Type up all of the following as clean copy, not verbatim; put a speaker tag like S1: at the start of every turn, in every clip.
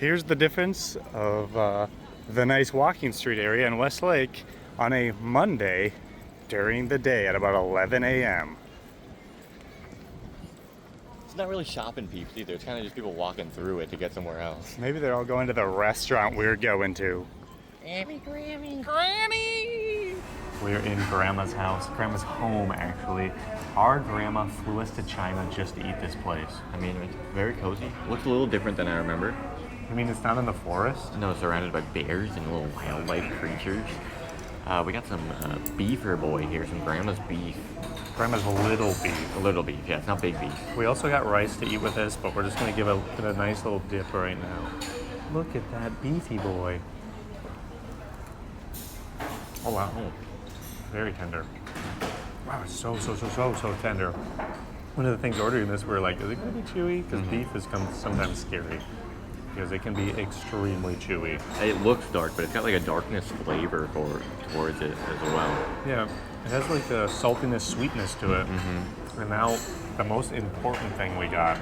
S1: Here's the difference of the nice walking street area in Westlake on a Monday during the day at about 11 a.m.
S2: It's not really shopping peeps either. It's kind of just people walking through it to get somewhere else.
S1: Maybe they're all going to the restaurant we're going to.
S3: Granny! We're in Grandma's house. Grandma's home, actually. Our grandma flew us to China just to eat this place.
S2: I mean, it's very cozy. Looks a little different than I remember.
S3: You mean it's not in the forest?
S2: No, surrounded by bears and little wildlife creatures. We got some beefer boy here, some grandma's beef.
S1: Grandma's little beef.
S2: A little beef, yeah, it's not big beef.
S1: We also got rice to eat with this, but we're just gonna give it a nice little dip right now. Look at that beefy boy. Oh wow, very tender. Wow, it's so tender. One of the things ordering this, we're like, is it gonna be chewy? Because beef is sometimes scary. Because it can be extremely chewy.
S2: It looks dark, but it's got like a darkness flavor towards it as well.
S1: Yeah, it has like a saltiness, sweetness to it. And now, the most important thing we got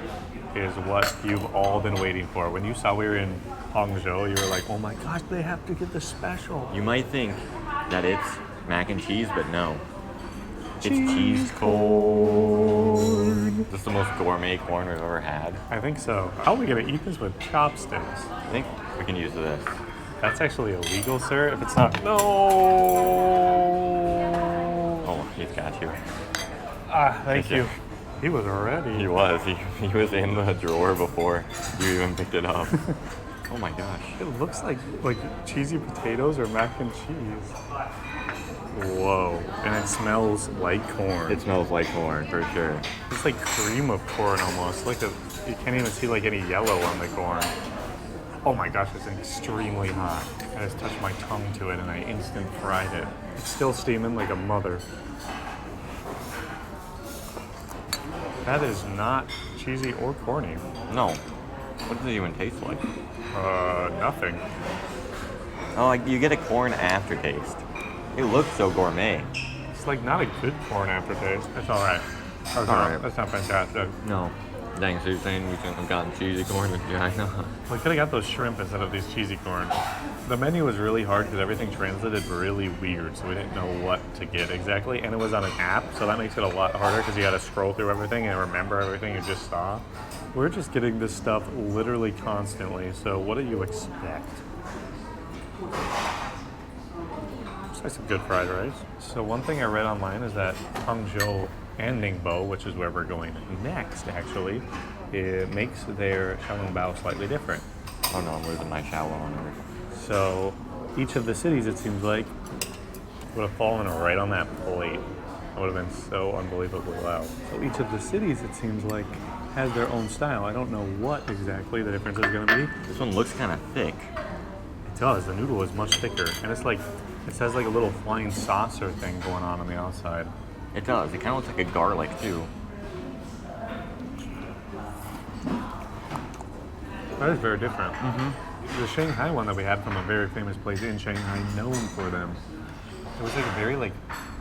S1: is what you've all been waiting for. When you saw we were in Hangzhou, you were like, oh my gosh, they have to get the special.
S2: You might think that it's mac and cheese, but no. It's cheese corn. This is the most gourmet corn we've ever had.
S1: I think so. How are we gonna eat this with chopsticks?
S2: I think we can use this.
S1: That's actually illegal, sir. If it's not, no.
S2: Oh, he's got you.
S1: Ah, thank you. He was ready.
S2: He was. He was in the drawer before you even picked it up. Oh my gosh.
S1: It looks like cheesy potatoes or mac and cheese. Whoa. And it smells like corn.
S2: It smells like corn, for sure.
S1: It's like cream of corn almost. You can't even see like any yellow on the corn. Oh my gosh, it's extremely hot. I just touched my tongue to it and I instant fried it. It's still steaming like a mother. That is not cheesy or corny.
S2: No. What does it even taste like?
S1: Nothing.
S2: Oh, like you get a corn aftertaste. It looks so gourmet.
S1: It's like not a good corn aftertaste. It's all right. That's not fantastic.
S2: No. Dang, so you're saying we shouldn't have gotten cheesy corn in China?
S1: We could have got those shrimp instead of these cheesy corn. The menu was really hard because everything translated really weird, so we didn't know what to get exactly. And it was on an app, so that makes it a lot harder because you got to scroll through everything and remember everything you just saw. We're just getting this stuff literally constantly, so what do you expect? Looks like some good fried rice. So one thing I read online is that Hangzhou and Ningbo, which is where we're going next, actually, it makes their xiaolongbao slightly different.
S2: Oh no, I'm losing my chow on her.
S1: So each of the cities, it seems like, would have fallen right on that plate. That would have been so unbelievably loud. So each of the cities, it seems like, has their own style. I don't know what exactly the difference is going to be.
S2: This one looks kind of thick.
S1: It does. The noodle is much thicker, and it's like it has like a little flying saucer thing going on the outside.
S2: It does. It kind of looks like a garlic too.
S1: That is very different. The Shanghai one that we had from a very famous place in Shanghai, known for them. It was like a very like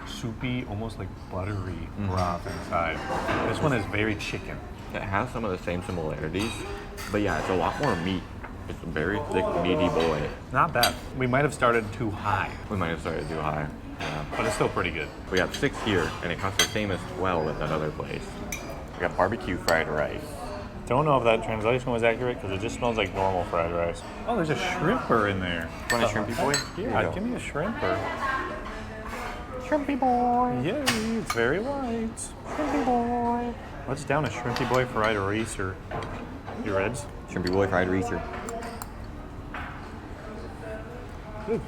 S1: soupy, almost like buttery broth inside. This one is very chicken.
S2: It has some of the same similarities, but yeah, it's a lot more meat. It's a very thick, meaty boy.
S1: Not bad. We might have started too high,
S2: We might have started too high. Yeah.
S1: but it's still pretty good.
S2: We got 6 here, and it costs the same as 12 at that other place. We got barbecue fried rice.
S1: Don't know if that translation was accurate because it just smells like normal fried rice. Oh, there's a shrimper in there.
S2: Want a shrimpy boy?
S1: Yeah, give me a shrimper. Shrimpy boy. Yay, it's very white. Shrimpy boy. Let's down a shrimpy boy fried rice or your reds.
S2: Shrimpy boy fried rice.
S1: Good.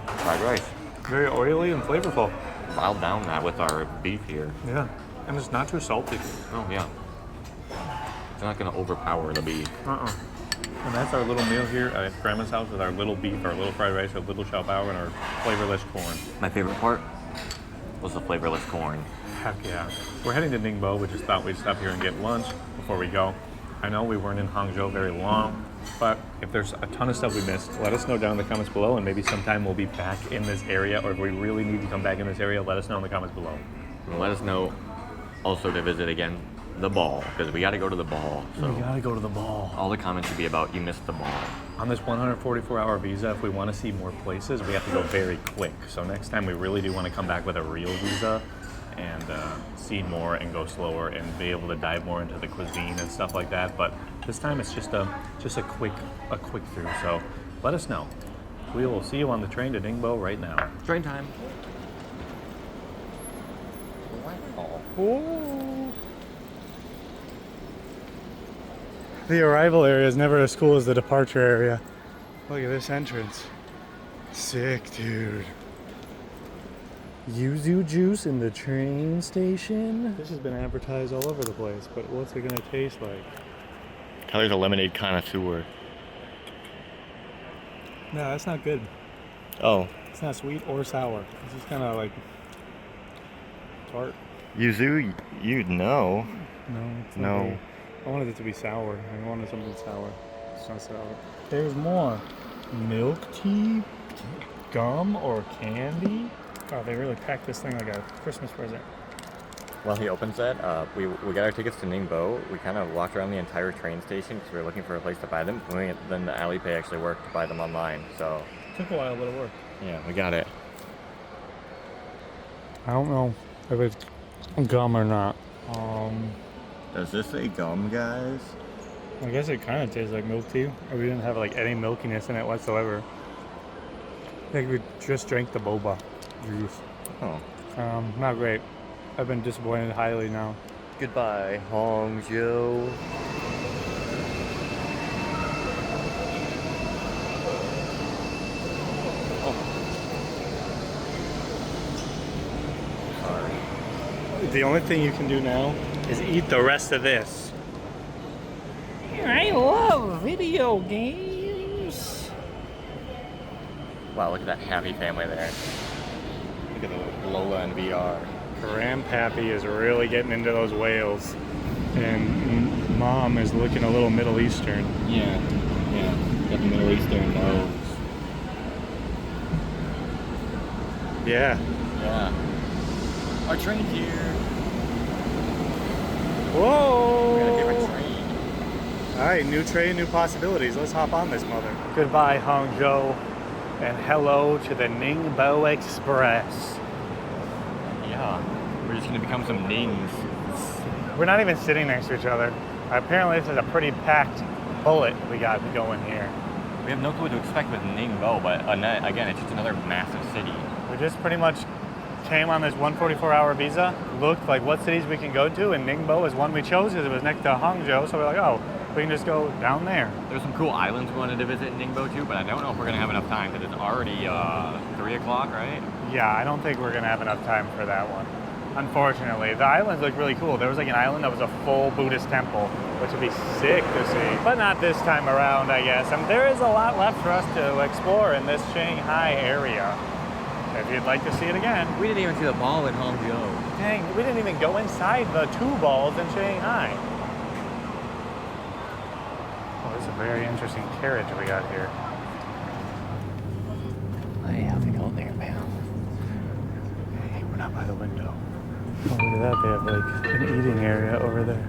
S2: Fried rice.
S1: Very oily and flavorful.
S2: Dialed down that with our beef here.
S1: Yeah, and it's not too salty.
S2: Oh yeah. It's not gonna overpower the beef.
S1: And that's our little meal here at Grandma's house with our little beef, our little fried rice, our little chow bao, and our flavorless corn.
S2: My favorite part was the flavorless corn.
S1: Heck yeah. We're heading to Ningbo. We just thought we'd stop here and get lunch before we go. I know we weren't in Hangzhou very long, but if there's a ton of stuff we missed, let us know down in the comments below, and maybe sometime we'll be back in this area, or if we really need to come back in this area, let us know in the comments below.
S2: And let us know also to visit again the ball, because we got to go to the ball. So
S3: We gotta go to the ball.
S2: all the comments should be about you missed the ball.
S3: On this 144-hour visa, if we want to see more places, we have to go very quick. So next time we really do want to come back with a real visa and see more and go slower and be able to dive more into the cuisine and stuff like that. But this time it's just a quick through. So let us know. We will see you on the train to Ningbo right now.
S2: Train time.
S3: Ooh. The arrival area is never as cool as the departure area. Look at this entrance. Sick, dude. Yuzu juice in the train station. This has been advertised all over the place, but what's it gonna taste like?
S2: Tyler's a lemonade connoisseur.
S3: No, that's not good.
S2: Oh,
S3: It's not sweet or sour. It's just kind of like tart.
S2: Yuzu, you'd know.
S3: No, it's
S2: No.
S3: not good. I wanted it to be sour. I wanted something sour. It's not sour. There's more. Milk tea, gum, or candy? Oh, they really packed this thing like a Christmas present.
S2: While he opens that, we got our tickets to Ningbo. We kind of walked around the entire train station because we were looking for a place to buy them. Then the Alipay actually worked to buy them online. So
S3: Took a while, but it worked.
S2: yeah, we got it.
S3: I don't know if it's gum or not.
S2: Does this say gum, guys?
S3: I guess it kind of tastes like milk tea. Or we didn't have like any milkiness in it whatsoever. I think we just drank the boba juice.
S2: Oh.
S3: Not great. I've been disappointed highly now.
S2: Goodbye, Hangzhou.
S3: The only thing you can do now is eat the rest of this. I love video games.
S2: Wow, look at that happy family there. Look at the Lola in VR.
S3: Grandpappy is really getting into those whales. And Mom is looking a little Middle Eastern.
S2: Yeah. Got the Middle Eastern nose.
S3: Yeah.
S2: Yeah. Our train's here.
S3: Whoa!
S2: We got a different train.
S3: Alright, new train, new possibilities. Let's hop on this mother. Goodbye, Hangzhou. And hello to the Ningbo Express.
S2: Yeah. We're just gonna become some nings.
S3: We're not even sitting next to each other. Apparently this is a pretty packed bullet we got going here.
S2: We have no clue what to expect with Ningbo, but again, it's just another massive city.
S3: We just pretty much came on this 144-hour visa, looked like what cities we can go to, and Ningbo is one we chose because it was next to Hangzhou, so we're like, oh, we can just go down there.
S2: There's some cool islands we wanted to visit in Ningbo too, but I don't know if we're gonna have enough time because it's already 3 o'clock, right?
S3: Yeah, I don't think we're gonna have enough time for that one. Unfortunately, the islands look really cool. There was like an island that was a full Buddhist temple, which would be sick to see. But not this time around, I guess. I mean, there is a lot left for us to explore in this Shanghai area. If you'd like to see it again.
S2: We didn't even see the ball in Hangzhou.
S3: Dang, we didn't even go inside the 2 balls in Shanghai. Oh, this is a very interesting carriage we got here.
S2: Hey, how's it going there, pal?
S3: Hey, we're not by the window. Oh, look at that. They have like an eating area over there.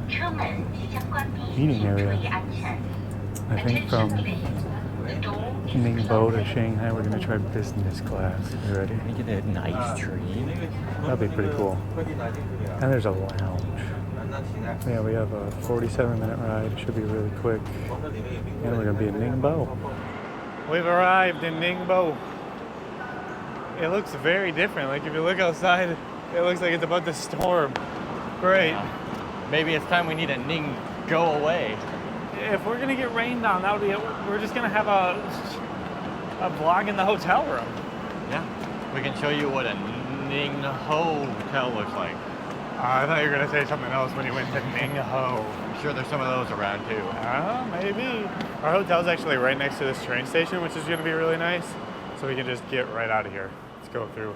S3: Eating area. I think from Ningbo to Shanghai, we're gonna try business class. You ready?
S2: Can we get a nice train?
S3: That'd be pretty cool. And there's a lounge. Yeah, we have a 47-minute ride. It should be really quick. And we're gonna be in Ningbo. We've arrived in Ningbo. It looks very different. Like if you look outside, it looks like it's about to storm. Great.
S2: Yeah. Maybe it's time we need a Ning go away.
S3: If we're gonna get rained on, that would be it. We're just gonna have a vlog in the hotel room.
S2: Yeah. We can show you what a Ning hotel looks like.
S3: I thought you were gonna say something else when you went to Ningbo.
S2: I'm sure there's some of those around too.
S3: Maybe. Our hotel's actually right next to this train station, which is gonna be really nice. So we can just get right out of here. Let's go through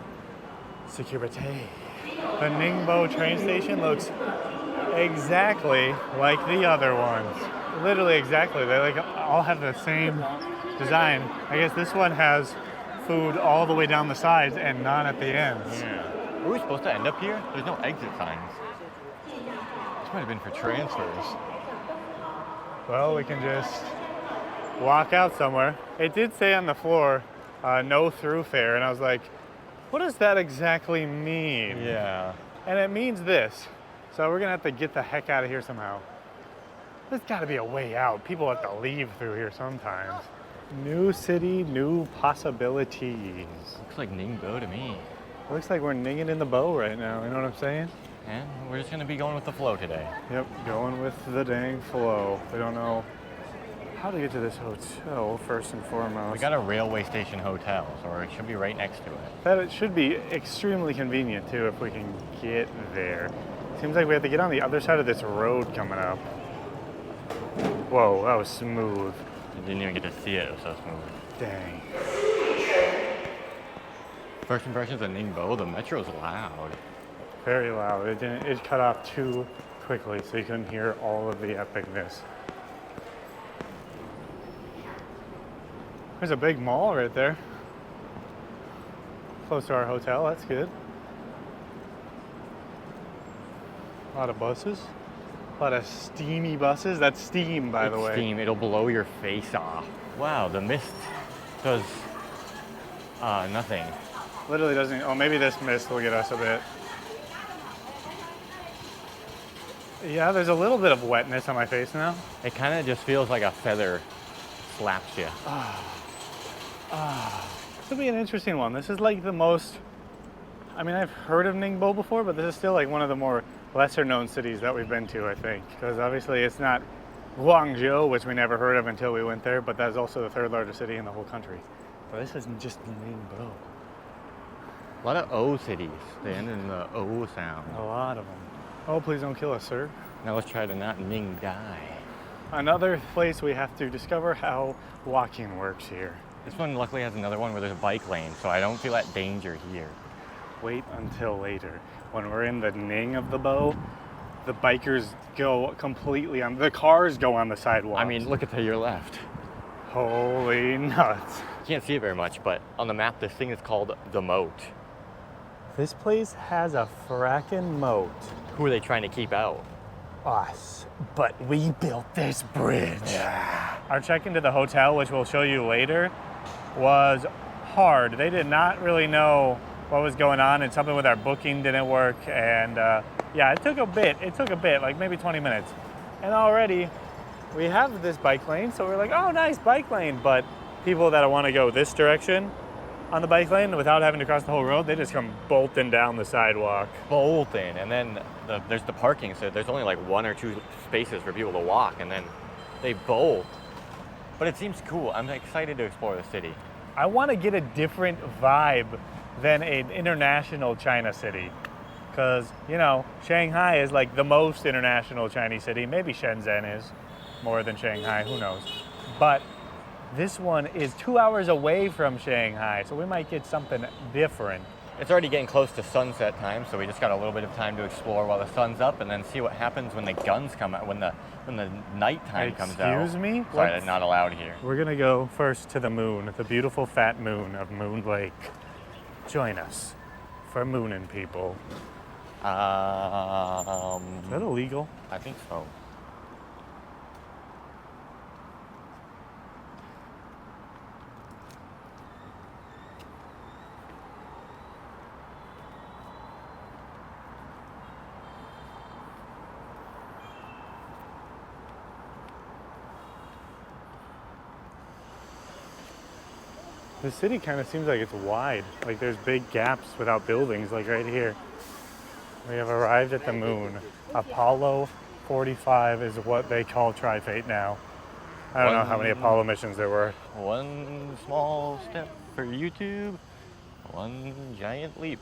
S3: security. The Ningbo train station looks exactly like the other ones. Literally exactly. They like all have the same design. I guess this one has food all the way down the sides and none at the ends.
S2: Yeah. Are we supposed to end up here? There's no exit signs. might have been for transfers.
S3: Well, we can just walk out somewhere. It did say on the floor, no through fare, and I was like, what does that exactly mean?
S2: Yeah.
S3: And it means this. So we're gonna have to get the heck out of here somehow. There's gotta be a way out. People have to leave through here sometimes. New city, new possibilities.
S2: Looks like Ningbo to me.
S3: Looks like we're ninging in the bow right now, you know what I'm saying?
S2: And we're just gonna be going with the flow today.
S3: Yep, going with the dang flow. We don't know how to get to this hotel first and foremost.
S2: We got a railway station hotel, so it should be right next to it.
S3: That it should be extremely convenient too if we can get there. Seems like we have to get on the other side of this road coming up. Whoa, that was smooth.
S2: You didn't even get to see it, it was so smooth.
S3: Dang.
S2: First impressions of Ningbo, the metro's loud.
S3: Very loud. It cut off too quickly, so you couldn't hear all of the epicness. There's a big mall right there. Close to our hotel, that's good. A lot of buses. A lot of steamy buses. That's steam, by the way.
S2: Steam, it'll blow your face off. Wow, the mist does nothing.
S3: Literally doesn't. Oh, maybe this mist will get us a bit. Yeah, there's a little bit of wetness on my face now.
S2: It kind of just feels like a feather slaps you.
S3: This will be an interesting one. This is like the most. I mean, I've heard of Ningbo before, but this is still like one of the more lesser known cities that we've been to, I think. Because obviously it's not Hangzhou, which we never heard of until we went there, but that is also the third largest city in the whole country. But this is just Ningbo.
S2: A lot of O cities. They end in the O sound.
S3: A lot of them. Oh, please don't kill us, sir.
S2: Now let's try to not Ning die.
S3: Another place we have to discover how walking works here.
S2: This one luckily has another one where there's a bike lane, so I don't feel that danger here.
S3: Wait until later. When we're in the Ning of the bow, the bikers go completely on, the cars go on the sidewalk.
S2: I mean, look at to your left.
S3: Holy nuts.
S2: You can't see it very much, but on the map, this thing is called the Moat.
S3: This place has a frackin' moat.
S2: Who are they trying to keep out?
S3: Us. But we built this bridge. Yeah. Our check into the hotel, which we'll show you later, was hard. They did not really know what was going on, and something with our booking didn't work. And yeah, it took a bit, like maybe 20 minutes. And already we have this bike lane, so we're like, oh, nice bike lane. But people that want to go this direction on the bike lane without having to cross the whole road, they just come bolting down the sidewalk.
S2: Bolting, and then there's the parking, so there's only like 1 or 2 spaces for people to walk, and then they bolt. But it seems cool. I'm excited to explore the city.
S3: I want to get a different vibe than an international China city. Because, you know, Shanghai is like the most international Chinese city. Maybe Shenzhen is more than Shanghai, who knows. But this one is 2 hours away from Shanghai, so we might get something different.
S2: It's already getting close to sunset time, so we just got a little bit of time to explore while the sun's up, and then see what happens when the guns come out, when the nighttime comes out.
S3: Excuse me?
S2: Sorry, that's not allowed here.
S3: We're gonna go first to the moon, the beautiful fat moon of Moon Lake. Join us for mooning people. Is that illegal?
S2: I think so.
S3: The city kind of seems like it's wide. Like there's big gaps without buildings, like right here. We have arrived at the moon. Apollo 45 is what they call Trifate now. I don't know how many Apollo missions there were.
S2: One small step for YouTube, one giant leap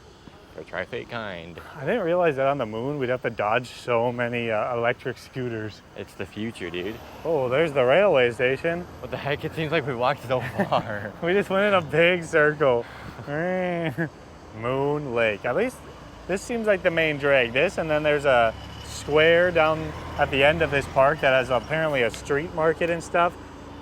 S2: for Trifate kind.
S3: I didn't realize that on the moon we'd have to dodge so many electric scooters.
S2: It's the future, dude.
S3: Oh, there's the railway station.
S2: What the heck? It seems like we walked so far.
S3: We just went in a big circle. Moon Lake. At least this seems like the main drag. This, and then there's a square down at the end of this park that has apparently a street market and stuff.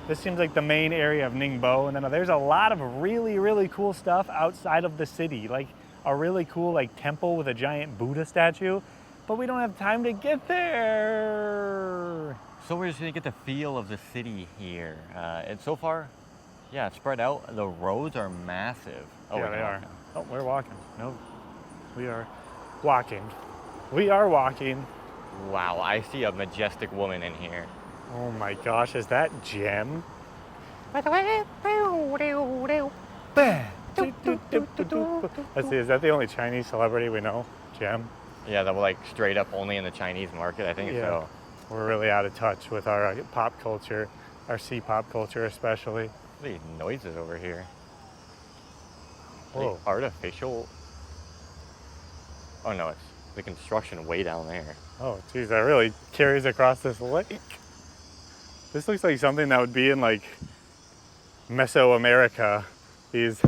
S3: This seems like the main area of Ningbo. And then there's a lot of really, really cool stuff outside of the city. Like a really cool like temple with a giant Buddha statue. but we don't have time to get there.
S2: So we're just gonna get the feel of the city here. And so far, yeah, it's spread out. The roads are massive. Oh,
S3: Yeah, they are.
S2: now.
S3: Oh, we're walking. No, we are walking. We are walking.
S2: Wow, I see a majestic woman in here.
S3: Oh my gosh, is that Jem? Let's see, is that the only Chinese celebrity we know? Jem?
S2: Yeah, that will like straight up only in the Chinese market. I think so.
S3: We're really out of touch with our pop culture, our C-pop culture especially.
S2: What are these noises over here?
S3: Whoa.
S2: Like artificial. Oh no, it's the construction way down there.
S3: Oh, geez, that really carries across this lake. This looks like something that would be in like Mesoamerica. These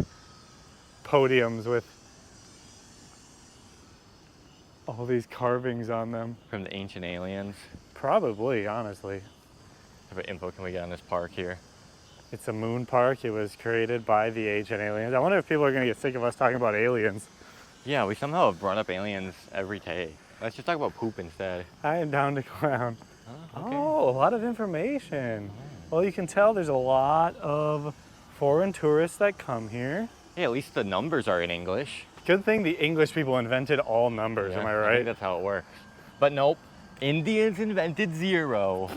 S3: podiums with all these carvings on them.
S2: From the ancient aliens.
S3: Probably, honestly.
S2: What info can we get on this park here?
S3: It's a moon park. It was created by the ancient aliens. I wonder if people are going to get sick of us talking about aliens.
S2: Yeah, we somehow have brought up aliens every day. Let's just talk about poop instead.
S3: I am down to clown.
S2: Okay.
S3: Oh, a lot of information. Well, you can tell there's a lot of foreign tourists that come here.
S2: Hey, at least the numbers are in English.
S3: Good thing the English people invented all numbers, am I
S2: I
S3: right?
S2: think that's how it works. But nope, Indians invented 0.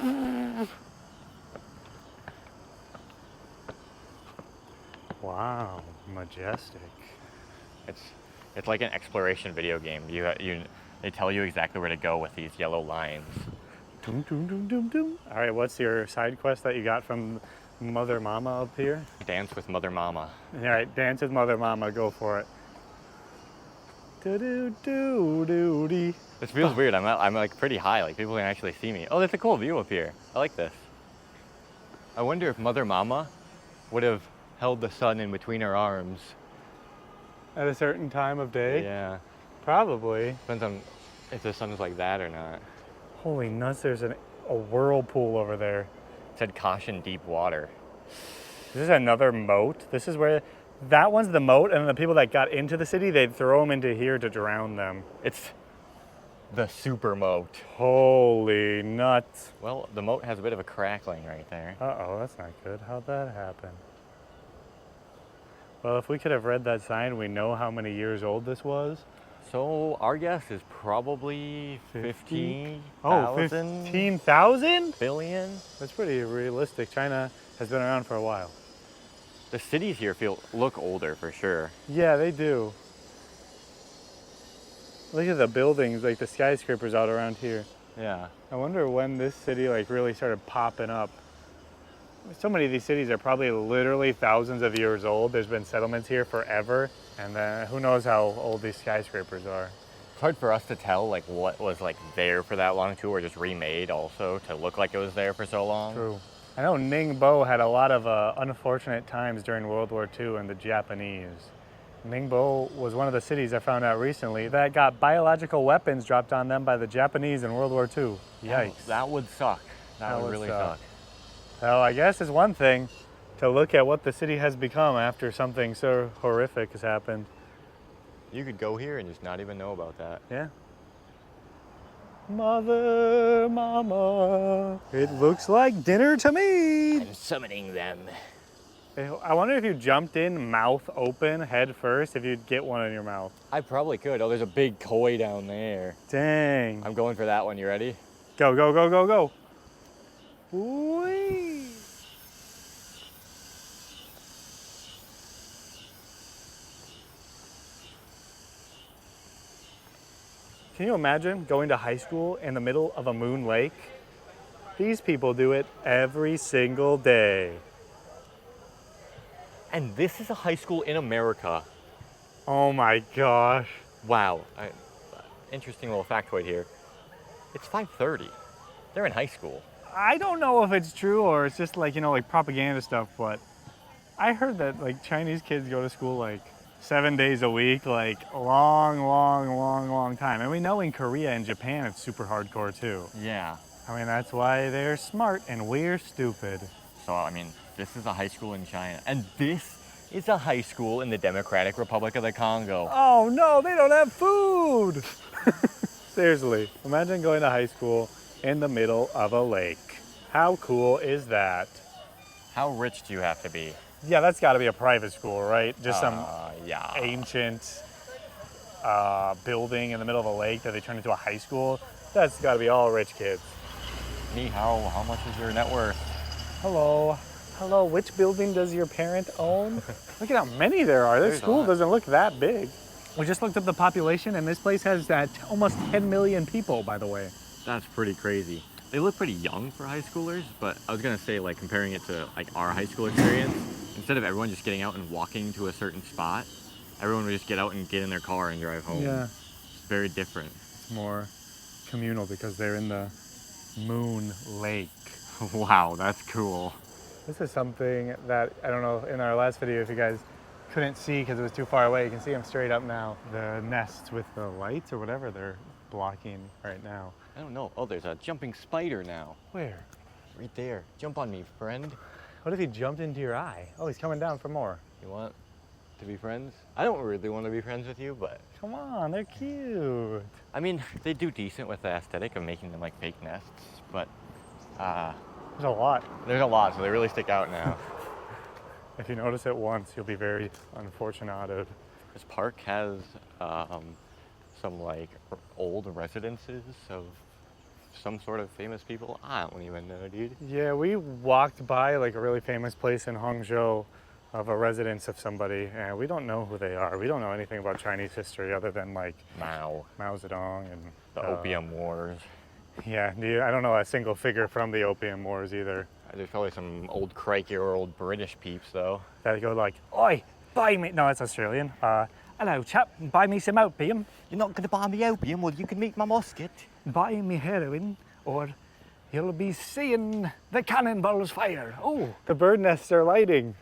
S3: Wow, majestic.
S2: It's like an exploration video game. They tell you exactly where to go with these yellow lines.
S3: Doom, doom, doom, doom, doom. All right, what's your side quest that you got from Mother Mama up here?
S2: Dance with Mother Mama.
S3: All right, dance with Mother Mama, go for it. Do do do do dee.
S2: This feels weird. I'm like pretty high. Like people can actually see me. Oh, that's a cool view up here. I like this. I wonder if Mother Mama would have held the sun in between her arms.
S3: At a certain time of day?
S2: Yeah.
S3: Probably.
S2: Depends on if the sun is like that or not.
S3: Holy nuts, there's a whirlpool over there.
S2: It said caution deep water.
S3: This is another moat. This is where, that one's the moat, and the people that got into the city, they'd throw them into here to drown them.
S2: It's the super moat.
S3: Holy nuts.
S2: Well, the moat has a bit of a crackling right there.
S3: Uh-oh, that's not good. How'd that happen? Well, if we could have read that sign, we know how many years old this was.
S2: So our guess is probably 15,000
S3: Oh, 15,000?
S2: billion.
S3: That's pretty realistic. China has been around for a while.
S2: The cities here look older for sure.
S3: Yeah, they do. Look at the buildings, like the skyscrapers out around here.
S2: Yeah.
S3: I wonder when this city like really started popping up. So many of these cities are probably literally thousands of years old. There's been settlements here forever, and then who knows how old these skyscrapers are.
S2: It's hard for us to tell like what was like there for that long too, or just remade also to look like it was there for so long.
S3: True. I know Ningbo had a lot of unfortunate times during World War II and the Japanese. Ningbo was one of the cities I found out recently that got biological weapons dropped on them by the Japanese in World War II. Yikes.
S2: Oh, that would suck. That would really suck.
S3: Well, I guess it's one thing to look at what the city has become after something so horrific has happened.
S2: You could go here and just not even know about that.
S3: Yeah. Mother, Mama, it looks like dinner to me.
S2: I'm summoning them.
S3: I wonder if you jumped in mouth open, head first, if you'd get one in your mouth.
S2: I probably could. Oh, there's a big koi down there.
S3: Dang.
S2: I'm going for that one. You ready?
S3: Go, go, go, go, go. Whee! Can you imagine going to high school in the middle of a moon lake? These people do it every single day.
S2: And this is a high school in America.
S3: Oh my gosh.
S2: Wow. Interesting little factoid here. It's 5:30. They're in high school.
S3: I don't know if it's true or it's just like, like propaganda stuff, but I heard that like Chinese kids go to school like 7 days a week, like a long time. And we know in Korea and Japan it's super hardcore too.
S2: Yeah.
S3: I mean, that's why they're smart and we're stupid.
S2: So, I mean, this is a high school in China. And this is a high school in the Democratic Republic of the Congo.
S3: Oh no, they don't have food! Seriously, imagine going to high school in the middle of a lake. How cool is that?
S2: How rich do you have to be?
S3: Yeah, that's got to be a private school, right? Just some
S2: Yeah.
S3: ancient building in the middle of a lake that they turned into a high school. That's got to be all rich kids.
S2: Ni hao, how much is your net worth?
S3: Hello. Hello, which building does your parent own? Look at how many there are. This
S2: There's a
S3: school
S2: lot.
S3: doesn't look that big. We just looked up the population, and this place has almost 10 million people, by the way.
S2: That's pretty crazy. They look pretty young for high schoolers, but I was gonna say, like, comparing it to like our high school experience, instead of everyone just getting out and walking to a certain spot, everyone would just get out and get in their car and drive home.
S3: Yeah,
S2: It's very different.
S3: it's more communal because they're in the Moon Lake.
S2: Wow, that's cool.
S3: This is something that, I don't know, in our last video, if you guys couldn't see because it was too far away, you can see them straight up now. The nests with the lights or whatever they're blocking right now.
S2: I don't know. Oh, there's a jumping spider now.
S3: Where?
S2: Right there. Jump on me, friend.
S3: What if he jumped into your eye? Oh, he's coming down for more.
S2: You want to be friends? I don't really want to be friends with you, but
S3: Come on, they're cute.
S2: I mean, they do decent with the aesthetic of making them like fake nests, but
S3: There's a lot.
S2: there's a lot, so they really stick out now.
S3: If you notice it once, you'll be very unfortunate.
S2: This park has some like old residences of some sort of famous people. I don't even know, dude.
S3: Yeah, we walked by like a really famous place in Hangzhou of a residence of somebody, and we don't know who they are. We don't know anything about Chinese history other than like
S2: Mao,
S3: Mao Zedong and
S2: the Opium Wars.
S3: Yeah, I don't know a single figure from the Opium Wars either.
S2: There's probably some old crikey or old British peeps though.
S3: That go like, "Oi, buy me." No, it's Australian. Hello, chap. Buy me some opium.
S2: You're not gonna buy me opium? Well, you can meet my musket.
S3: Buy me heroin, or you'll be seeing the cannonballs fire. Oh, the bird nests are lighting.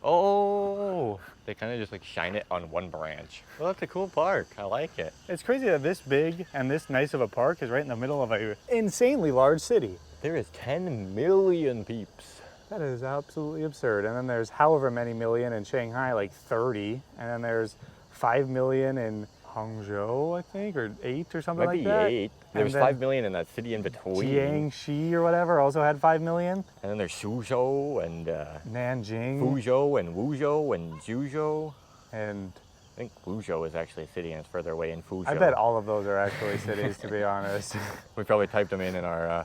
S2: Oh, they kind of just like shine it on one branch. Well, that's a cool park. I like it.
S3: It's crazy that this big and this nice of a park is right in the middle of a insanely large city.
S2: There is 10 million peeps.
S3: That is absolutely absurd. And then there's however many million in Shanghai, like 30. And then there's 5 million in Hangzhou, I think, or 8 or something
S2: Might
S3: like
S2: be
S3: that.
S2: 8. There's
S3: then
S2: 5 million in that city in between.
S3: Jiangxi or whatever also had 5 million.
S2: And then there's Suzhou and
S3: Nanjing.
S2: Fuzhou and Wuzhou and Zhuzhou.
S3: And
S2: I think Wuzhou is actually a city and it's further away in Fuzhou.
S3: I bet all of those are actually cities, to be honest.
S2: We probably typed them in our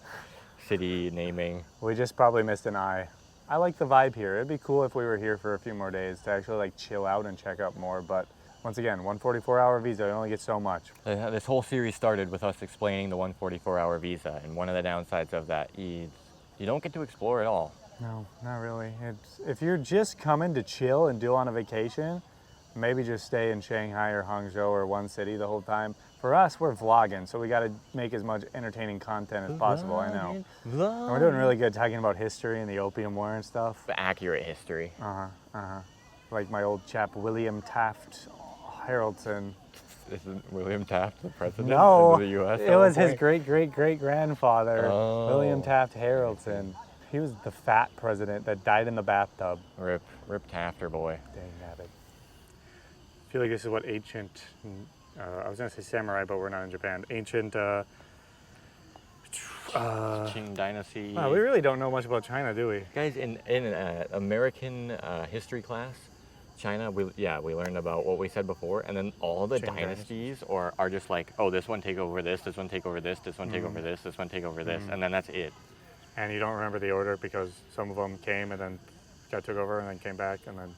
S2: city naming.
S3: We just probably missed an I. I like the vibe here. It'd be cool if we were here for a few more days to actually like chill out and check out more, but once again, 144-hour visa, you only get so much.
S2: This whole series started with us explaining the 144-hour visa, and one of the downsides of that is you don't get to explore at all.
S3: No, not really. If you're just coming to chill and do on a vacation, maybe just stay in Shanghai or Hangzhou or one city the whole time. For us, we're vlogging, so we got to make as much entertaining content as possible, I know. And we're doing really good talking about history and the Opium War and stuff.
S2: The accurate history.
S3: Like my old chap, William Taft Harrelson.
S2: Isn't William Taft the president
S3: No,
S2: of the U.S.?
S3: it was his great-great-great-grandfather,
S2: Oh.
S3: William Taft Harrelson. He was the fat president that died in the bathtub.
S2: Rip Tafter boy.
S3: Dang nabbit. I feel like this is what ancient, I was gonna say samurai, but we're not in Japan. Ancient,
S2: Qing dynasty.
S3: wow, we really don't know much about China, do we?
S2: Guys, in American history class, China, we learned about what we said before, and then all the
S3: Qing
S2: dynasties are just like, oh, this one take over this one take over this, this one take over this, this one take over this, and then that's it.
S3: And you don't remember the order because some of them came and then got took over and then came back and then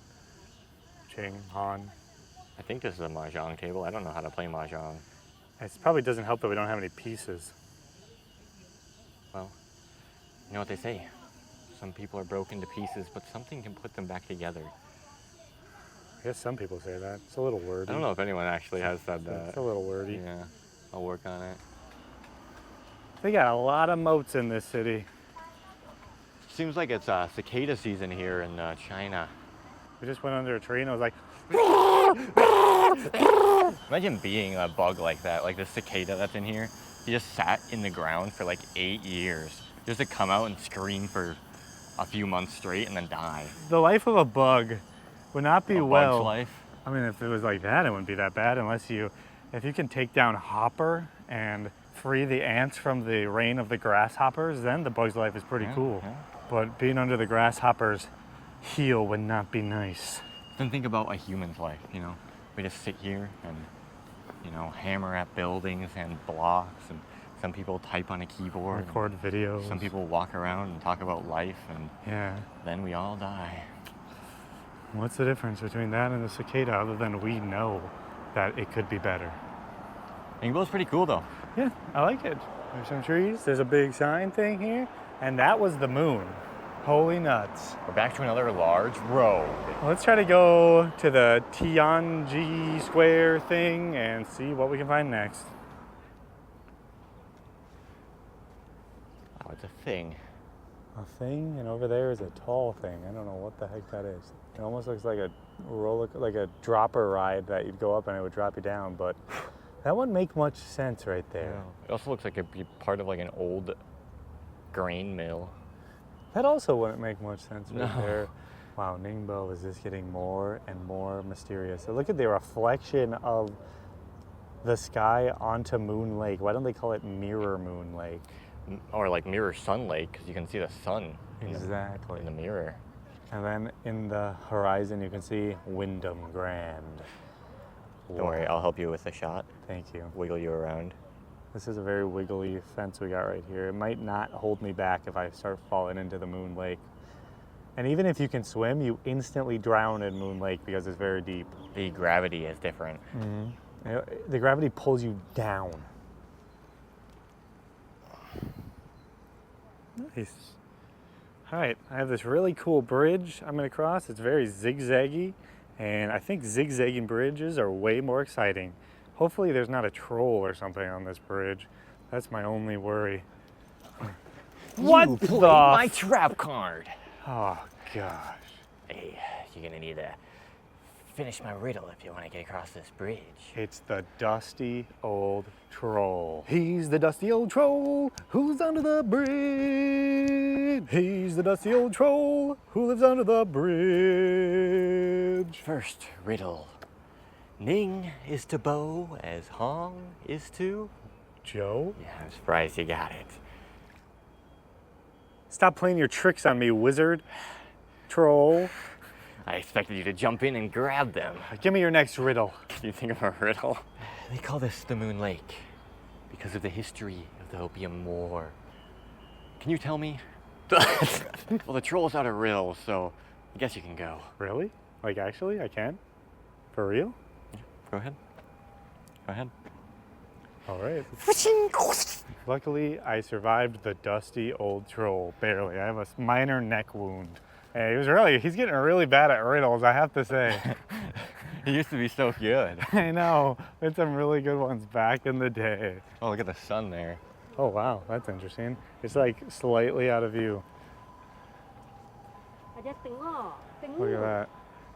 S3: Qing, Han.
S2: I think this is a mahjong table. I don't know how to play mahjong.
S3: It probably doesn't help that we don't have any pieces.
S2: Well, you know what they say. Some people are broken to pieces, but something can put them back together.
S3: I guess some people say that. It's a little wordy.
S2: I don't know if anyone actually has said that.
S3: It's a little wordy.
S2: Yeah, I'll work on it.
S3: They got a lot of moats in this city.
S2: Seems like it's cicada season here in China.
S3: We just went under a tree and it was like,
S2: Imagine being a bug like that, like the cicada that's in here. He just sat in the ground for like 8 years just to come out and scream for a few months straight and then die.
S3: the life of a bug would not be
S2: A
S3: well.
S2: bug's life.
S3: I mean, if it was like that, it wouldn't be that bad unless you If you can take down Hopper and free the ants from the reign of the grasshoppers, then the bug's life is pretty cool.
S2: Yeah.
S3: But being under the grasshopper's heel would not be nice.
S2: Then think about a human's life, you know? We just sit here and, you know, hammer at buildings and blocks, and some people type on a keyboard.
S3: Record videos.
S2: Some people walk around and talk about life, and
S3: Yeah.
S2: then we all die.
S3: What's the difference between that and the cicada other than we know that it could be better?
S2: Ningbo's pretty cool though.
S3: Yeah, I like it. There's some trees. There's a big sign thing here. And that was the moon. Holy nuts.
S2: We're back to another large road.
S3: Let's try to go to the Tianji Square thing and see what we can find next.
S2: Oh, it's a thing.
S3: A thing, and over there is a tall thing. I don't know what the heck that is. It almost looks like a like a dropper ride that you'd go up and it would drop you down, but that wouldn't make much sense right there.
S2: It also looks like it'd be part of like an old grain mill.
S3: That also wouldn't make much sense right
S2: No.
S3: there. Wow, Ningbo is just getting more and more mysterious. So look at the reflection of the sky onto Moon Lake. Why don't they call it Mirror Moon Lake?
S2: Or like Mirror Sun Lake, because you can see the sun
S3: Exactly.
S2: in the mirror.
S3: And then in the horizon you can see Wyndham Grand.
S2: Don't worry, I'll help you with the shot.
S3: Thank you.
S2: Wiggle you around.
S3: This is a very wiggly fence we got right here. It might not hold me back if I start falling into the Moon Lake. And even if you can swim, you instantly drown in Moon Lake because it's very deep.
S2: The gravity is different.
S3: The gravity pulls you down. Nice. All right, I have this really cool bridge I'm gonna cross. It's very zigzaggy, and I think zigzagging bridges are way more exciting. Hopefully there's not a troll or something on this bridge. That's my only worry. What
S2: You
S3: the
S2: played my trap card.
S3: Oh, gosh.
S2: Hey, you're gonna need to finish my riddle if you want to get across this bridge.
S3: It's the dusty old troll. He's the dusty old troll who's under the bridge. He's the dusty old troll who lives under the bridge.
S2: First riddle. Ning is to Bo as Hong is to...
S3: Joe?
S2: Yeah, I'm surprised you got it.
S3: Stop playing your tricks on me, wizard. Troll.
S2: I expected you to jump in and grab them.
S3: Give me your next riddle.
S2: Can you think of a riddle? They call this the Moon Lake because of the history of the Opium War. Can you tell me? Well, the troll's out of riddles, so I guess you can go.
S3: Really? Like, actually, I can? For real?
S2: Go ahead. Go ahead.
S3: All right. Luckily, I survived the dusty old troll, barely. I have a minor neck wound. Hey, he's getting really bad at riddles, I have to say.
S2: He used to be so good.
S3: I know, we had some really good ones back in the day.
S2: Oh, look at the sun there.
S3: Oh wow, that's interesting. It's like slightly out of view. Look at that.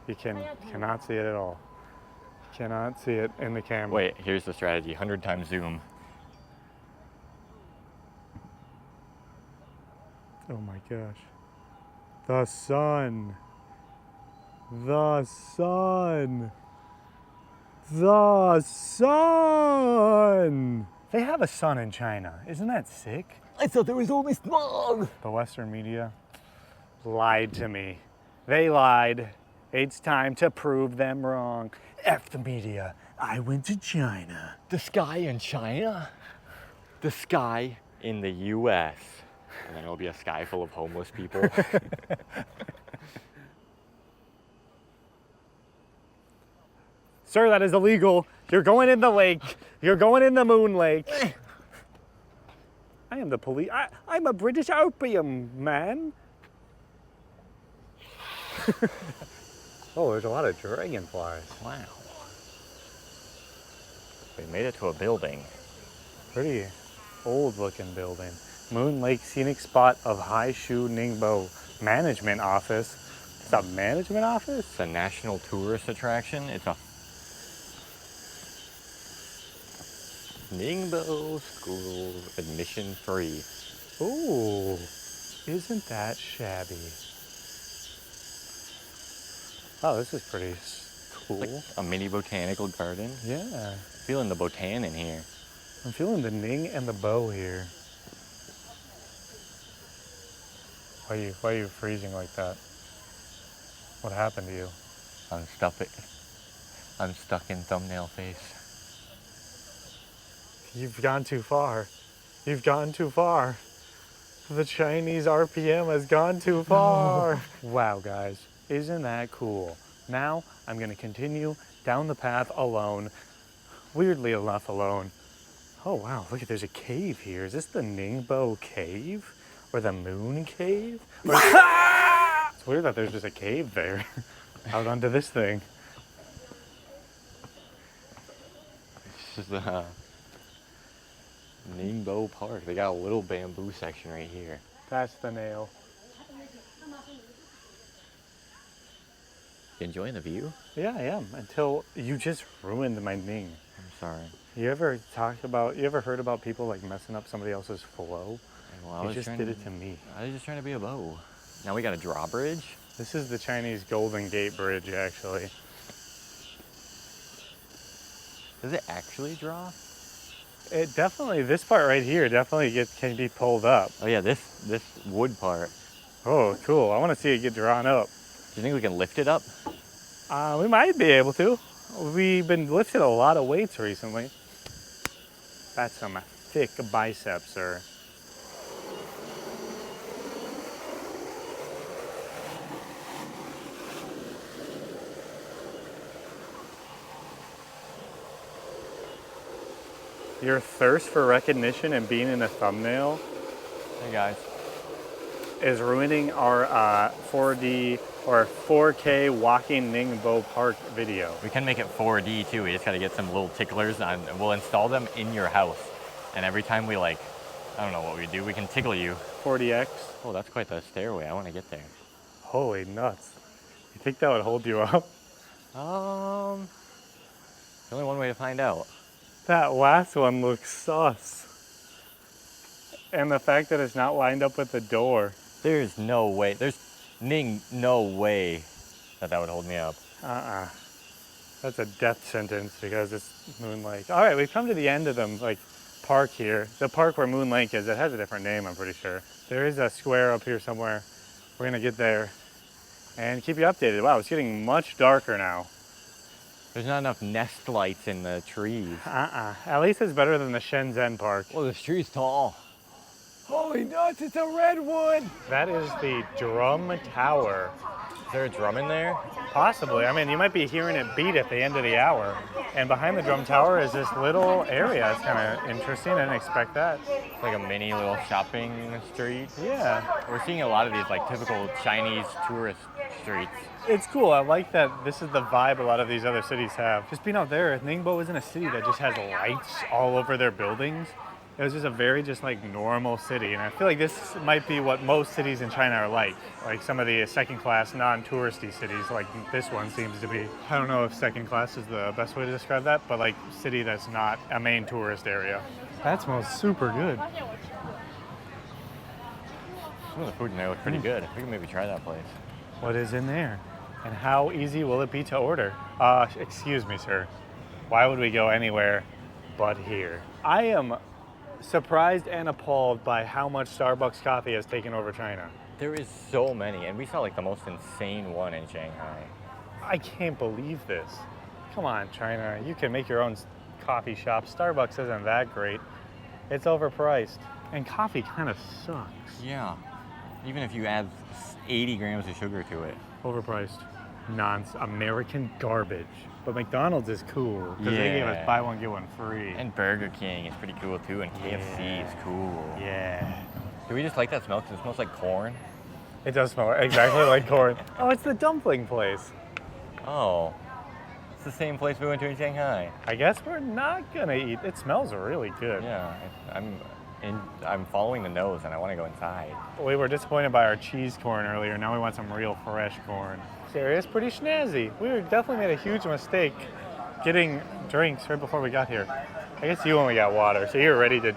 S3: You cannot see it at all. Cannot see it in the camera.
S2: Wait, here's the strategy. 100 times zoom.
S3: Oh my gosh. The sun. The sun. The sun. They have a sun in China. Isn't that sick?
S2: I thought there was only smog.
S3: The Western media lied to me. They lied. It's time to prove them wrong. F the media. I went to China.
S2: The sky in China? The sky in the US. And then it'll be a sky full of homeless people.
S3: Sir, that is illegal. You're going in the lake. You're going in the Moon Lake. I am the police. I'm a British opium man. Oh, there's a lot of dragonflies.
S2: Wow. We made it to a building.
S3: Pretty old looking building. Moon Lake Scenic Spot of Haishu Ningbo Management Office. It's a management office?
S2: It's a national tourist attraction. It's a Ningbo School admission free.
S3: Ooh, isn't that shabby? Oh, this is pretty cool.
S2: Like a mini botanical garden.
S3: Yeah.
S2: Feeling the botan in here.
S3: I'm feeling the ning and the bo here. Why are you freezing like that? What happened to you?
S2: I'm stuck in thumbnail face.
S3: You've gone too far. You've gone too far. The Chinese RPM has gone too far. Wow, guys, isn't that cool? Now I'm gonna continue down the path alone. Weirdly enough, alone. Oh wow, look at, there's a cave here. Is this the Ningbo cave? Or the Moon cave? It's weird that there's just a cave there. Out onto this thing.
S2: This is the Ningbo Park. They got a little bamboo section right here.
S3: That's the nail.
S2: You enjoying the view?
S3: Yeah, I am. Until you just ruined my Ning.
S2: I'm sorry.
S3: You ever heard about people like messing up somebody else's flow?
S2: Well,
S3: You just did it to me.
S2: I was just trying to be a bow. Now we got a drawbridge.
S3: This is the Chinese Golden Gate Bridge, actually.
S2: Does it actually draw?
S3: It definitely, this part right here definitely can be pulled up.
S2: Oh yeah, this wood part.
S3: Oh, cool. I want to see it get drawn up.
S2: Do you think we can lift it up?
S3: We might be able to. We've been lifting a lot of weights recently. That's some thick biceps, sir. Your thirst for recognition and being in a thumbnail
S2: Hey guys.
S3: is ruining our 4D or 4K walking Ningbo Park video.
S2: We can make it 4D too. We just gotta get some little ticklers and we'll install them in your house. And every time we I don't know what we do, we can tickle you.
S3: 40X.
S2: Oh, that's quite the stairway. I wanna get there.
S3: Holy nuts. You think that would hold you up?
S2: There's only one way to find out.
S3: That last one looks sus. And the fact that it's not lined up with the door.
S2: There's no way. There's no way that would hold me up.
S3: That's a death sentence because it's Moon Lake. All right, we've come to the end of the park here. The park where Moon Lake is, it has a different name, I'm pretty sure. There is a square up here somewhere. We're gonna get there and keep you updated. Wow, it's getting much darker now.
S2: There's not enough nest lights in the trees.
S3: At least it's better than the Shenzhen Park.
S2: Oh, this tree's tall. Holy nuts, it's a redwood!
S3: That is the Drum Tower.
S2: Is there a drum in there?
S3: Possibly. I mean, you might be hearing it beat at the end of the hour. And behind the Drum Tower is this little area. It's kind of interesting. I didn't expect that.
S2: It's like a mini little shopping street.
S3: Yeah.
S2: We're seeing a lot of these typical Chinese tourist streets.
S3: It's cool. I like that this is the vibe a lot of these other cities have. Just being out there, Ningbo isn't a city that just has lights all over their buildings. It was just a very normal city. And I feel like this might be what most cities in China are like some of the second-class, non-touristy cities, like this one seems to be. I don't know if second-class is the best way to describe that, but city that's not a main tourist area. That smells super good.
S2: Some of the food in there looks pretty good. We can maybe try that place.
S3: What is in there? And how easy will it be to order? Excuse me, sir. Why would we go anywhere but here? I am surprised and appalled by how much Starbucks coffee has taken over China.
S2: There is so many, and we saw the most insane one in Shanghai.
S3: I can't believe this. Come on, China. You can make your own coffee shop. Starbucks isn't that great. It's overpriced. And coffee kind of sucks.
S2: Yeah. Even if you add 80 grams of sugar to it.
S3: Overpriced. American garbage. But McDonald's is cool because they gave us buy one, get one free.
S2: And Burger King is pretty cool too, and KFC is cool.
S3: Yeah.
S2: Do we just like that smell because it smells like corn?
S3: It does smell exactly like corn. Oh, it's the dumpling place.
S2: Oh. It's the same place we went to in Shanghai.
S3: I guess we're not gonna eat. It smells really good.
S2: Yeah, I'm following the nose and I want to go inside.
S3: We were disappointed by our cheese corn earlier. Now we want some real fresh corn. Serious, pretty snazzy. We definitely made a huge mistake getting drinks right before we got here. I guess you only got water, so you're ready to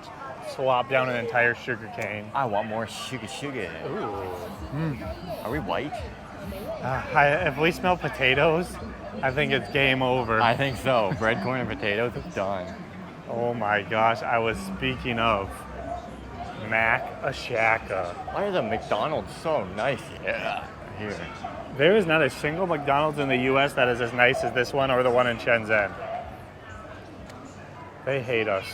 S3: swap down an entire sugar cane.
S2: I want more sugar.
S3: Ooh.
S2: Are we white?
S3: If we smell potatoes, I think it's game over.
S2: I think so. Bread, corn, and potatoes is done.
S3: Oh my gosh, I was speaking of Mac Ashaka.
S2: Why are the McDonald's so nice? Yeah, here.
S3: There is not a single McDonald's in the US that is as nice as this one or the one in Shenzhen. They hate us.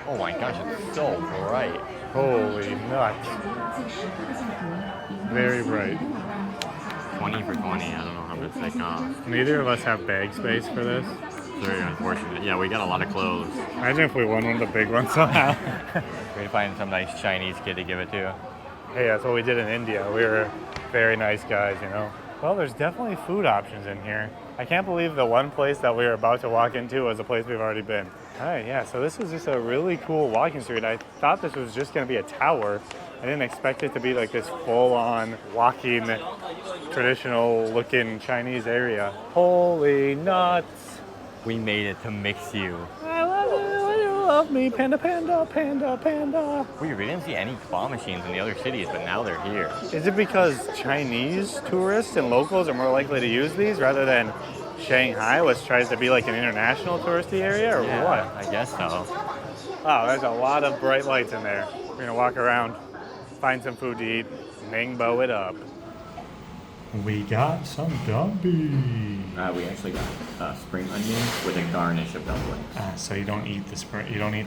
S2: Oh my gosh, it's so bright.
S3: Holy nuts. Very bright.
S2: 20 for 20. I don't know how much they cost.
S3: Neither of us have bag space for this.
S2: Very unfortunate. Yeah, we got a lot of clothes.
S3: Imagine if we won one of the big ones somehow.
S2: We're gonna find some nice Chinese kid to give it to.
S3: Hey, that's what we did in India. We were very nice guys, you know. Well, there's definitely food options in here. I can't believe the one place that we were about to walk into was a place we've already been. All right, yeah, so this is just a really cool walking street. I thought this was just gonna be a tower. I didn't expect it to be like this full-on walking, traditional looking Chinese area. Holy nuts.
S2: We made it to mix you.
S3: I love it, you love me, panda, panda, panda, panda.
S2: Weird, we didn't see any claw machines in the other cities, but now they're here.
S3: Is it because Chinese tourists and locals are more likely to use these rather than Shanghai, which tries to be like an international touristy area, or
S2: Yeah,
S3: what?
S2: I guess so.
S3: Wow, there's a lot of bright lights in there. We're gonna walk around, find some food to eat, Ningbo it up. We got some dumplings.
S2: We actually got spring onions with a garnish of dumplings.
S3: So you don't eat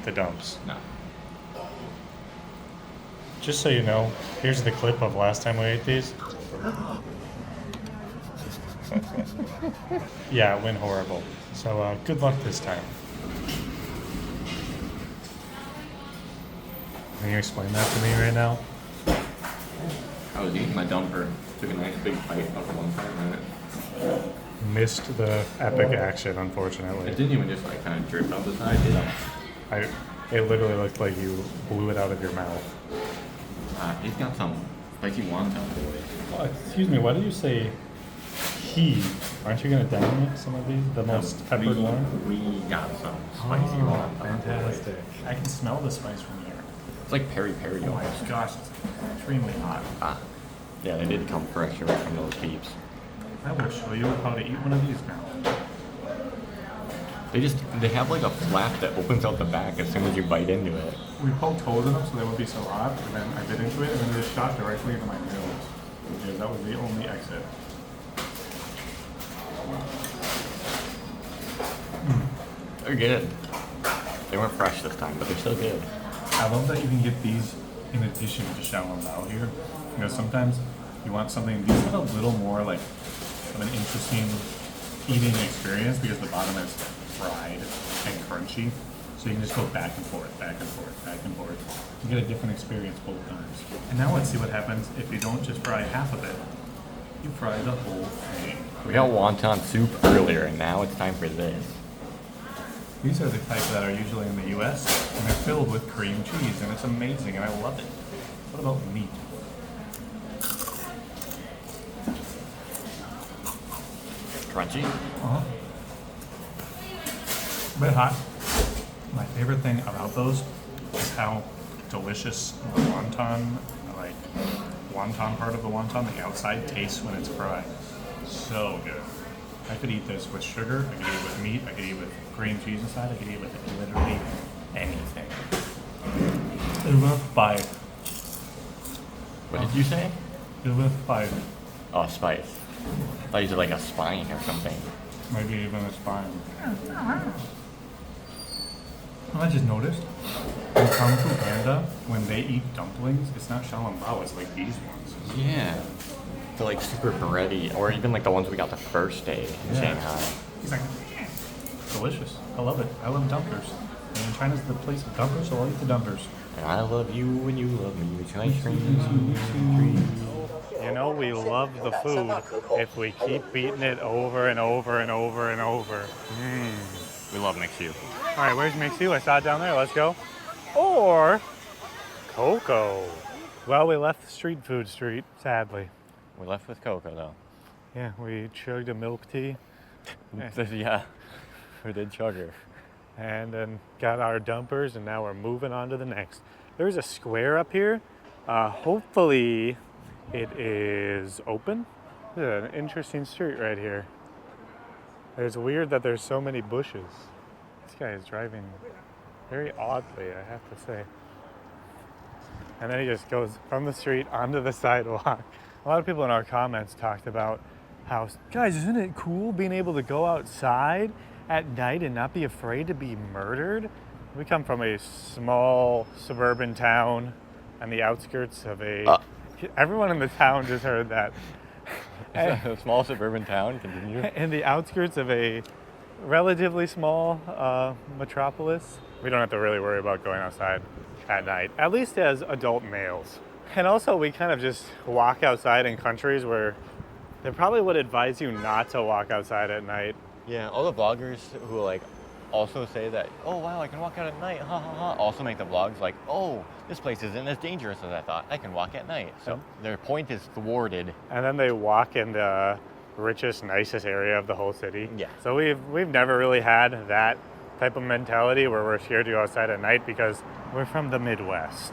S3: the dumps.
S2: No.
S3: Just so you know, here's the clip of last time we ate these. Yeah, it went horrible. So good luck this time. Can you explain that to me right now?
S2: I was eating my dumper, took a nice big bite of one side, and
S3: Missed the epic action, unfortunately.
S2: it didn't even just like kind of drip out the side, did it?
S3: It literally looked like you blew it out of your mouth.
S2: He's got some spicy wonton boys.
S3: Excuse me, why did you say he? Aren't you going to dine some of these? The most peppered one?
S2: We got some spicy wonton.
S3: Fantastic. I can smell the spice from here.
S2: It's like peri-peri
S3: Oh my
S2: almost.
S3: gosh, it's extremely hot.
S2: Yeah, they did come fresh right from those peeps.
S3: I will show you how to eat one of these now.
S2: They have like a flap that opens out the back as soon as you bite into it.
S3: We poked holes in them so they wouldn't be so hot, and then I bit into it, and then it just shot directly into my nose. Because that was the only exit.
S2: They're good. They weren't fresh this time, but they're still good.
S3: I love that you can get these in addition to xiaolongbao here. You know, sometimes you want something, these have a little more like of an interesting eating experience because the bottom is fried and crunchy. So you can just go back and forth, back and forth, back and forth. You get a different experience both times. And now let's see what happens if you don't just fry half of it. You fry the whole thing.
S2: We got wonton soup earlier, and now it's time for this.
S3: These are the types that are usually in the US, and they're filled with cream cheese, and it's amazing, and I love it. What about meat?
S2: Crunchy.
S3: Uh-huh. A bit hot. My favorite thing about those is how delicious the wonton part of the wonton, the outside, tastes when it's fried. So good. I could eat this with sugar, I could eat it with meat, I could eat it with cream cheese inside, I could eat it with literally anything. It went 5.
S2: What did you say?
S3: It went 5.
S2: Oh, spice. I thought you said like a spine or something.
S3: Maybe even a spine. I just noticed in Kung Fu Panda, when they eat dumplings, it's not xiaolongbao, it's like these ones.
S2: Yeah. They're like super bready, or even like the ones we got the first day in
S3: Yeah.
S2: Shanghai.
S3: He's like, delicious. I love it. I love dumpers. And China's the place of dumpers, so I'll eat the dumpers.
S2: And I love you and you love me. It's ice cream.
S3: You know, we love the food if we keep beating it over and over and over and over.
S2: We love Mix You.
S3: All right, where's Mixu? I saw it down there. Let's go. Or Coco. Well, we left the street food street, sadly.
S2: We left with Coco though.
S3: Yeah, we chugged a milk tea
S2: Yeah. We did chug her.
S3: and then got our dumpers, and now we're moving on to the next. There's a square up here. Hopefully it is open. This is an interesting street right here. It's weird that there's so many bushes. This guy is driving very oddly, I have to say. And then he just goes from the street onto the sidewalk. A lot of people in our comments talked about how, guys, isn't it cool being able to go outside at night and not be afraid to be murdered? We come from a small suburban town on the outskirts of a... Everyone in the town just heard that.
S2: A small suburban town, continue.
S3: In the outskirts of a relatively small metropolis. We don't have to really worry about going outside at night, at least as adult males. And also we kind of just walk outside in countries where they probably would advise you not to walk outside at night.
S2: Yeah, all the vloggers who like also say that, oh wow, I can walk out at night, ha ha ha, also make the vlogs like, oh, this place isn't as dangerous as I thought, I can walk at night. So their point is thwarted.
S3: And then they walk in the richest, nicest area of the whole city.
S2: Yeah.
S3: So we've never really had that type of mentality where we're scared to go outside at night because we're from the Midwest.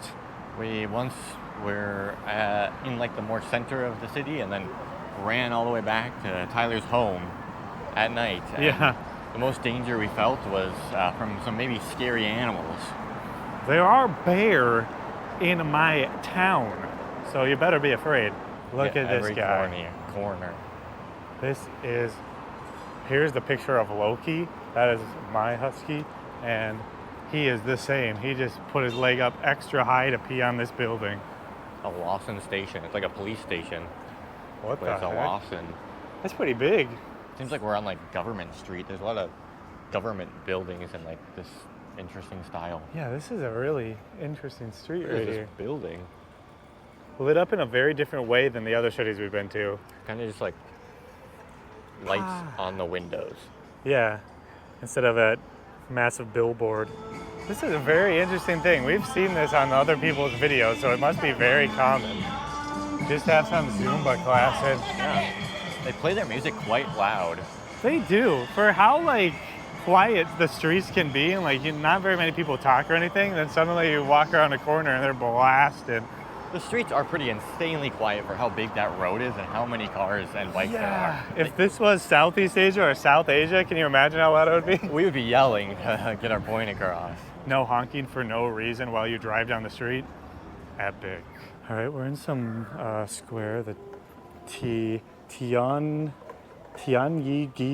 S2: We once were in like the more center of the city and then ran all the way back to Tyler's home at night. And
S3: yeah.
S2: The most danger we felt was from some maybe scary animals.
S3: There are bears in my town, so you better be afraid. Look at this guy.
S2: Every corner.
S3: Here's the picture of Loki. That is my husky, and he is the same. He just put his leg up extra high to pee on this building.
S2: A Lawson station. It's like a police station.
S3: What
S2: But
S3: the
S2: it's a
S3: heck?
S2: Lawson.
S3: That's pretty big.
S2: Seems like we're on like Government Street. There's a lot of government buildings in like this interesting style.
S3: Yeah, this is a really interesting street
S2: Where is
S3: right
S2: this
S3: here.
S2: building?
S3: Lit up in a very different way than the other cities we've been to.
S2: Kind of just like lights on the windows.
S3: Yeah, instead of a massive billboard. This is a very interesting thing. We've seen this on other people's videos, so it must be very common. Just have some Zumba classes.
S2: Yeah. They play their music quite loud.
S3: They do. For how like quiet the streets can be and like not very many people talk or anything, then suddenly you walk around a corner and they're blasted.
S2: The streets are pretty insanely quiet for how big that road is and how many cars and bikes there are.
S3: If this was Southeast Asia or South Asia, can you imagine how loud it would be?
S2: We would be yelling to get our point across.
S3: No honking for no reason while you drive down the street. Epic. All right, we're in some square, the Tianyi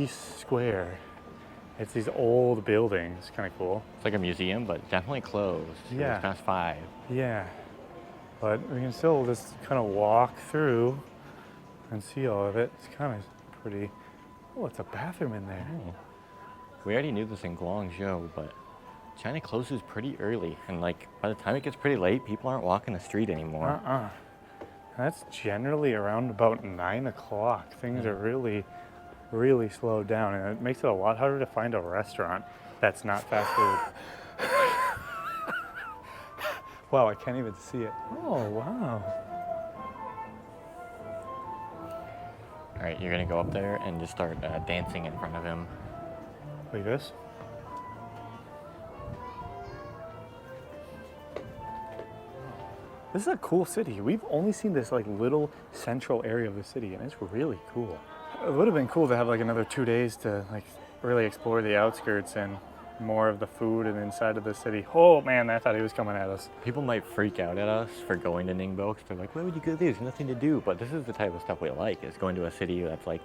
S3: Square. It's these old buildings, kind of cool.
S2: It's like a museum, but definitely closed.
S3: Yeah.
S2: It's past 5.
S3: Yeah, but we can still just kind of walk through and see all of it. It's kind of pretty. Oh, it's a bathroom in there.
S2: Oh. We already knew this in Guangzhou, but China closes pretty early. And like by the time it gets pretty late, people aren't walking the street anymore.
S3: That's generally around about 9 o'clock. Things are really slowed down, and it makes it a lot harder to find a restaurant that's not fast food. Wow, I can't even see it. Oh, wow.
S2: All right, you're gonna go up there and just start dancing in front of him.
S3: Like this? This is a cool city. We've only seen this like little central area of the city, and it's really cool. It would have been cool to have like another 2 days to like really explore the outskirts and more of the food and inside of the city. Oh man, I thought he was coming at us.
S2: People might freak out at us for going to Ningbo because they're like, why would you go there? There's nothing to do. But this is the type of stuff we like, is going to a city that's like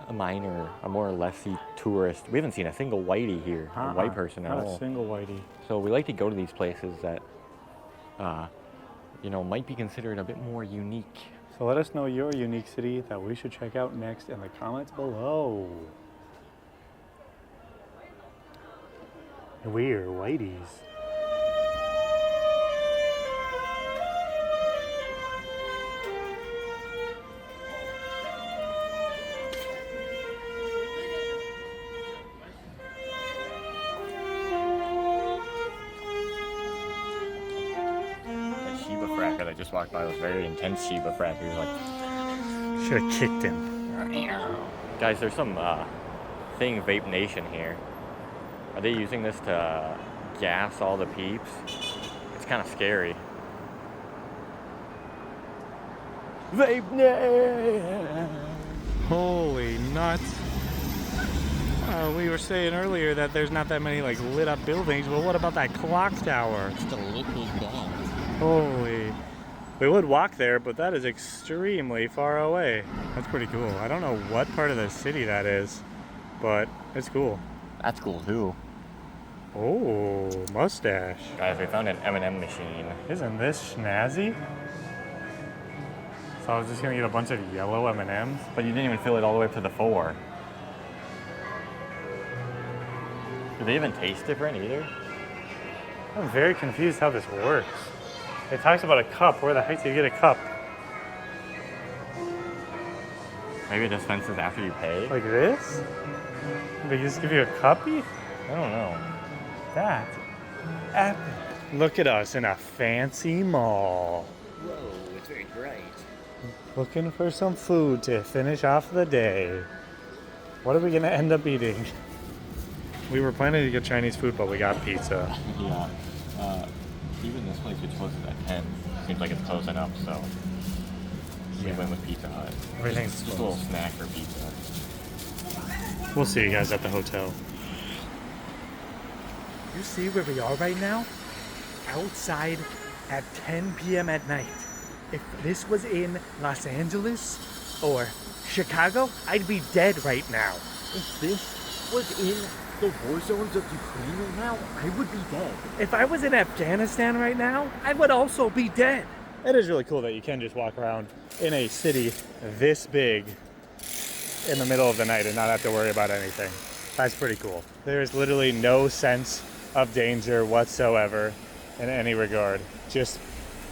S2: a more or less tourist. We haven't seen a single whitey here, a white person at all.
S3: Not a single whitey.
S2: So we like to go to these places that, might be considered a bit more unique.
S3: So let us know your unique city that we should check out next in the comments below. We're whiteys.
S2: Shiba fracker that just walked by was very intense Shiba fracker. He was like,
S3: Should have kicked him.
S2: guys, there's some thing Vape Nation here. Are they using this to gas all the peeps? It's kind of scary. Vape net.
S3: Holy nuts. We were saying earlier that there's not that many like lit up buildings, but what about that clock tower?
S2: It's the liquid gas.
S3: Holy. We would walk there, but that is extremely far away. That's pretty cool. I don't know what part of the city that is, but it's cool.
S2: That's cool too.
S3: Oh, mustache.
S2: Guys, we found an M&M machine.
S3: Isn't this snazzy? So I was just gonna get a bunch of yellow M&Ms.
S2: But you didn't even fill it all the way up to the 4. Do they even taste different either?
S3: I'm very confused how this works. It talks about a cup. Where the heck do you get a cup?
S2: Maybe it dispenses after you pay?
S3: Like this? They just give you a cuppy?
S2: I don't know.
S3: That's epic. Look at us in a fancy mall.
S2: Whoa, it's very bright.
S3: Looking for some food to finish off the day. What are we gonna end up eating? We were planning to get Chinese food, but we got pizza.
S2: Yeah. Even this place, which closes at 10, seems like it's close enough, so we went with Pizza Hut.
S3: Everything's
S2: just a little snack for pizza.
S3: We'll see you guys at the hotel.
S4: You see where we are right now? Outside at 10 p.m. at night. If this was in Los Angeles or Chicago, I'd be dead right now.
S2: If this was in the war zones of Ukraine right now, I would be dead.
S4: If I was in Afghanistan right now, I would also be dead.
S3: It is really cool that you can just walk around in a city this big in the middle of the night and not have to worry about anything. That's pretty cool. There is literally no sense of danger whatsoever in any regard. Just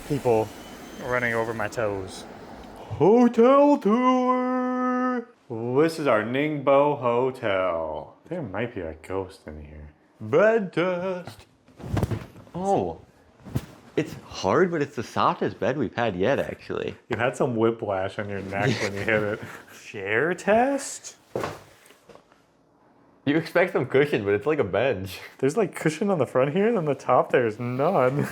S3: people running over my toes. Hotel tour! This is our Ningbo Hotel. There might be a ghost in here.
S2: Bed test. Oh, it's hard, but it's the softest bed we've had yet, actually.
S3: You had some whiplash on your neck when you hit it. Share test?
S2: You expect some cushion, but it's like a bench.
S3: There's like cushion on the front here, and on the top there's none.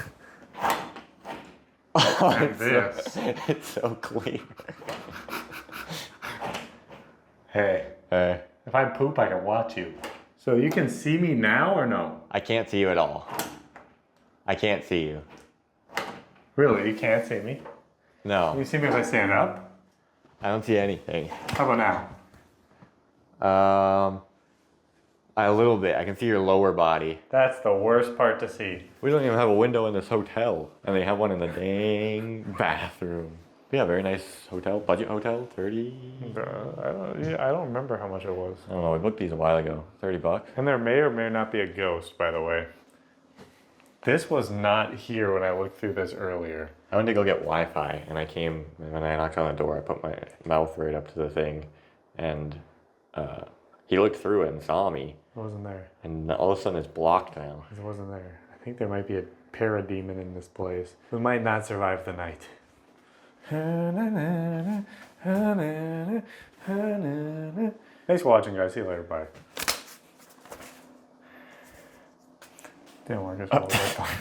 S2: Oh,
S3: And this.
S2: it's so clean.
S3: Hey, if I poop, I can watch you. So you can see me now or no?
S2: I can't see you at all. I can't see you.
S3: Really, you can't see me? Can
S2: No,
S3: you see me if I stand up?
S2: I don't see anything.
S3: How about now?
S2: A little bit. I can see your lower body.
S3: That's the worst part to see.
S2: We don't even have a window in this hotel, and they have one in the dang bathroom. Yeah, very nice hotel. Budget hotel, 30.
S3: I don't remember how much it was.
S2: I don't know. We booked these a while ago. $30.
S3: And there may or may not be a ghost, by the way. This was not here when I looked through this earlier.
S2: I went to go get Wi-Fi, and I came, and when I knocked on the door, I put my mouth right up to the thing, and he looked through it and saw me,
S3: It wasn't there.
S2: and all of a sudden it's blocked now.
S3: It wasn't there. I think there might be a parademon in this place. We might not survive the night. Thanks for watching, guys. See you later. Bye. Didn't work as well as I thought.